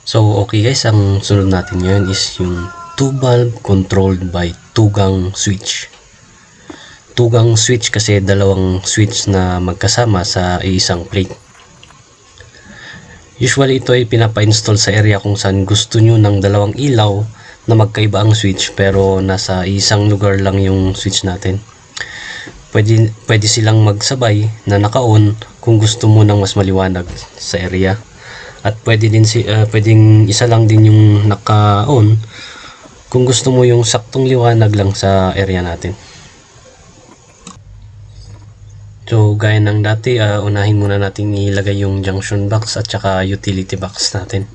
So okay guys, ang sunod natin ngayon is yung 2 valve controlled by tugang switch. Tugang switch kasi dalawang switch na magkasama sa isang plate. Usually ito ay pinapa-install sa area kung saan gusto nyo ng dalawang ilaw na magkaiba ang switch pero nasa isang lugar lang yung switch natin. Pwede silang magsabay na naka-on kung gusto mo ng mas maliwanag sa area. At pwedeng isa lang din yung naka-on kung gusto mo yung saktong liwanag lang sa area natin. So gaya ng dati, unahin muna natin ilagay yung junction box at saka utility box natin.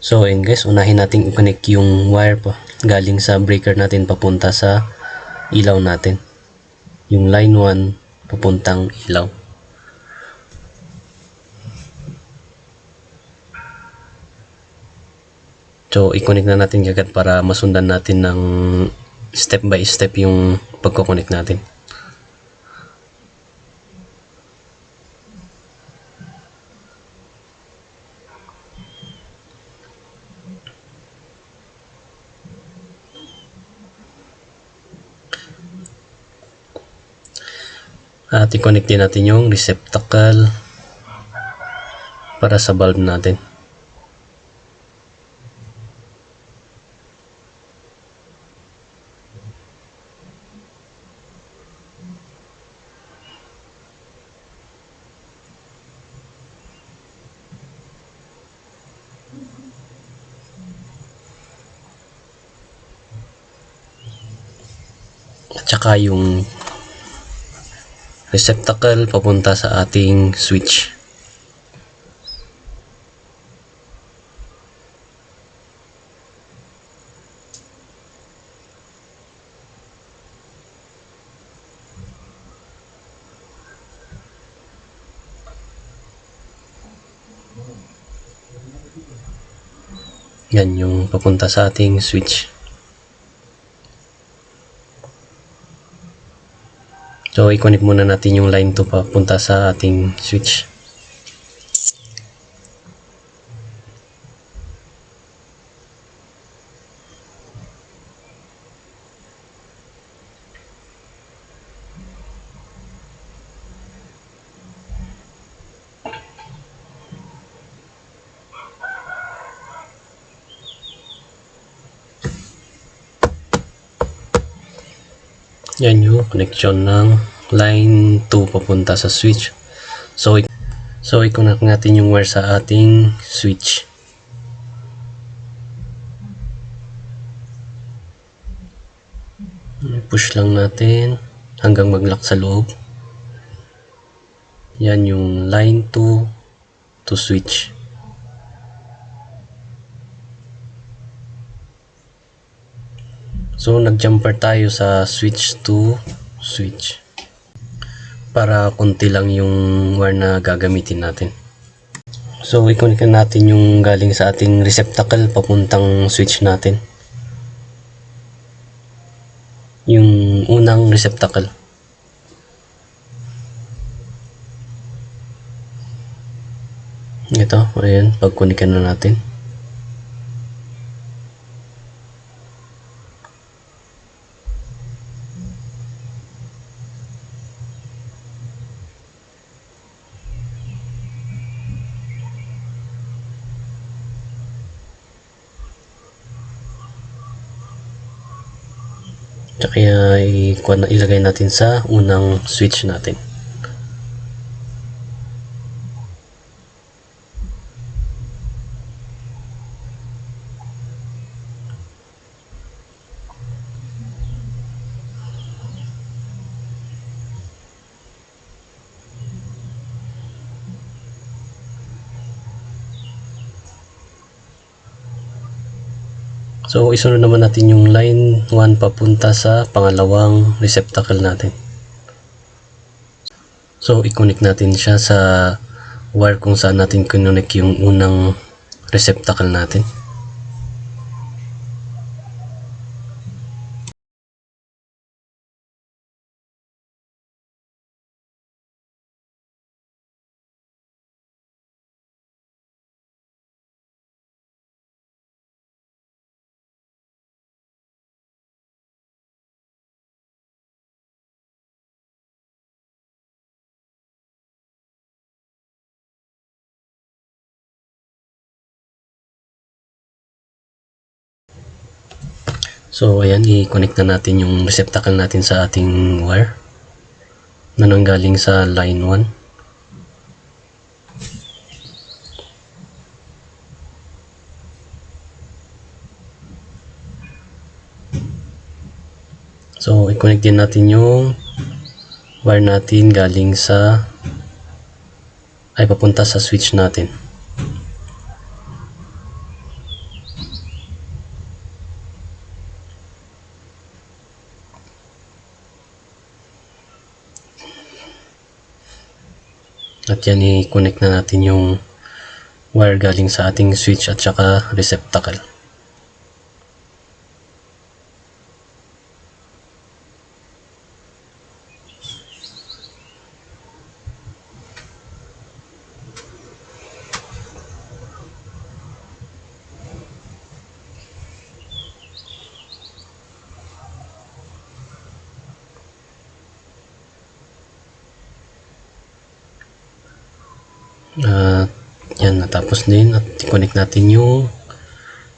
So ayun guys, unahin natin i-connect yung wire pa galing sa breaker natin papunta sa ilaw natin. Yung line 1 papuntang ilaw. So i-connect na natin agad para masundan natin ng step by step yung pagko-connect natin. At i-connect din natin yung receptacle para sa bulb natin. At saka yung receptacle papunta sa ating switch. Yan yung papunta sa ating switch. So i-connect muna natin yung line 2 papunta sa ating switch. Yan yung connection ng line 2 papunta sa switch. So i-connect natin yung wire sa ating switch. Push lang natin hanggang mag-lock sa loob. Yan yung line 2 to switch. So nag-jumper tayo sa switch to switch para konti lang yung wire na gagamitin natin. So i-connect natin yung galing sa ating receptacle papuntang switch natin. yung unang receptacle. Ito, ayan, pagkunikan na natin. Kaya ilagay natin sa unang switch natin. So, isunod naman natin yung line 1 papunta sa pangalawang receptacle natin. So, i-connect natin siya sa wire kung saan natin connect yung unang receptacle natin. So, ayan, i-connect na natin yung receptacle natin sa ating wire na nanggaling sa line 1. So, i-connect din natin yung wire natin galing sa papunta sa switch natin. At yan, i-connect na natin yung wire galing sa ating switch at saka receptacle. Yan, natapos din, at i-connect natin yung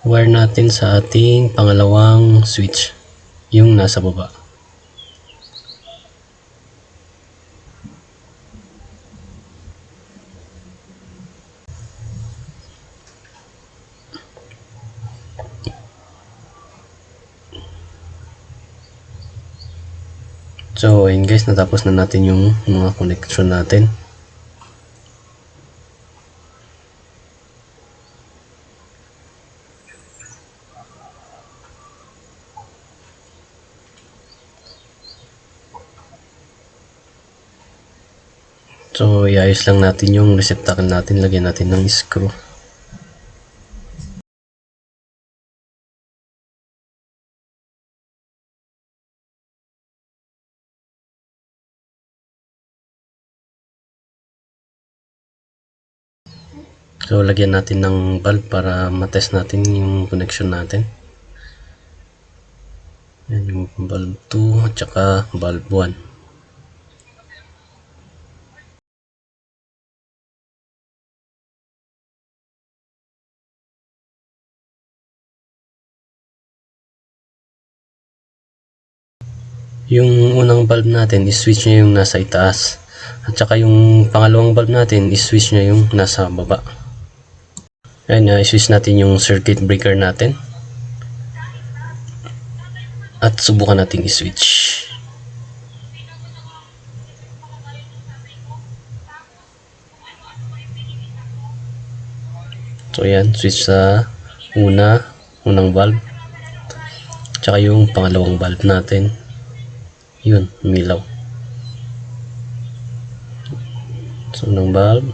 wire natin sa ating pangalawang switch, yung nasa baba. So ayun guys, natapos na natin yung mga connection natin. So iayos lang natin yung receptacle natin, lagyan natin ng screw. So lagyan natin ng valve para matest natin yung connection natin. Yan yung valve 2 at saka valve 1. Yung unang valve natin is-switch niya yung nasa itaas, at saka yung pangalawang valve natin is-switch niya yung nasa baba. Ayan, i-switch natin yung circuit breaker natin at subukan natin i-switch. So ayan, switch sa unang valve, tsaka yung pangalawang valve natin, yun, umilaw. So unang valve,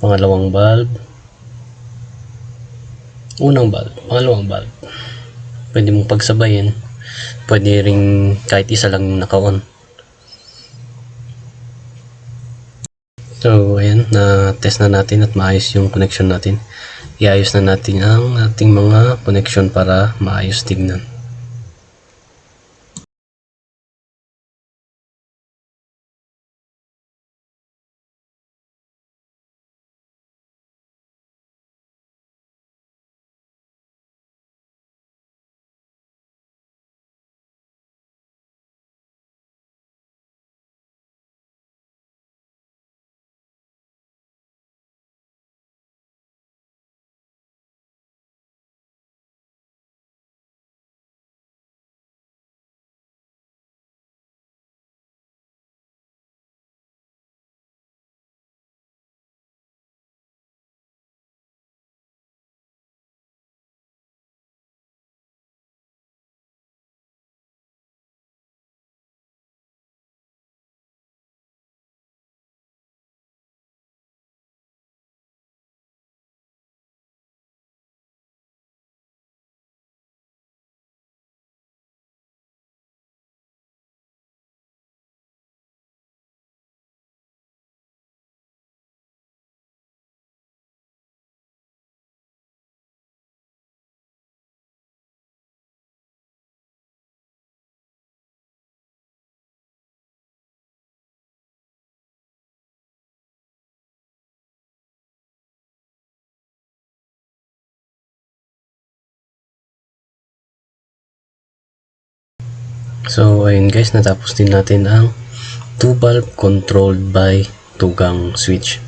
pangalawang valve, unang valve, pangalawang valve. Pwede mong pagsabayin Pwede ring kahit isa lang naka-on. So ayan, na-test na natin at maayos yung connection natin. Iayos na natin ang ating mga connection para maayos tignan. So ayun guys, natapos din natin ang 2 valve controlled by tugang switch.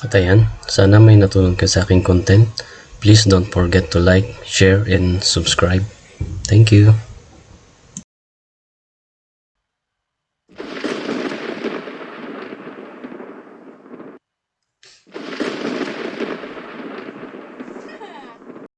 At ayan, sana may natutunan ka sa aking content. Please don't forget to like, share, and subscribe. Thank you.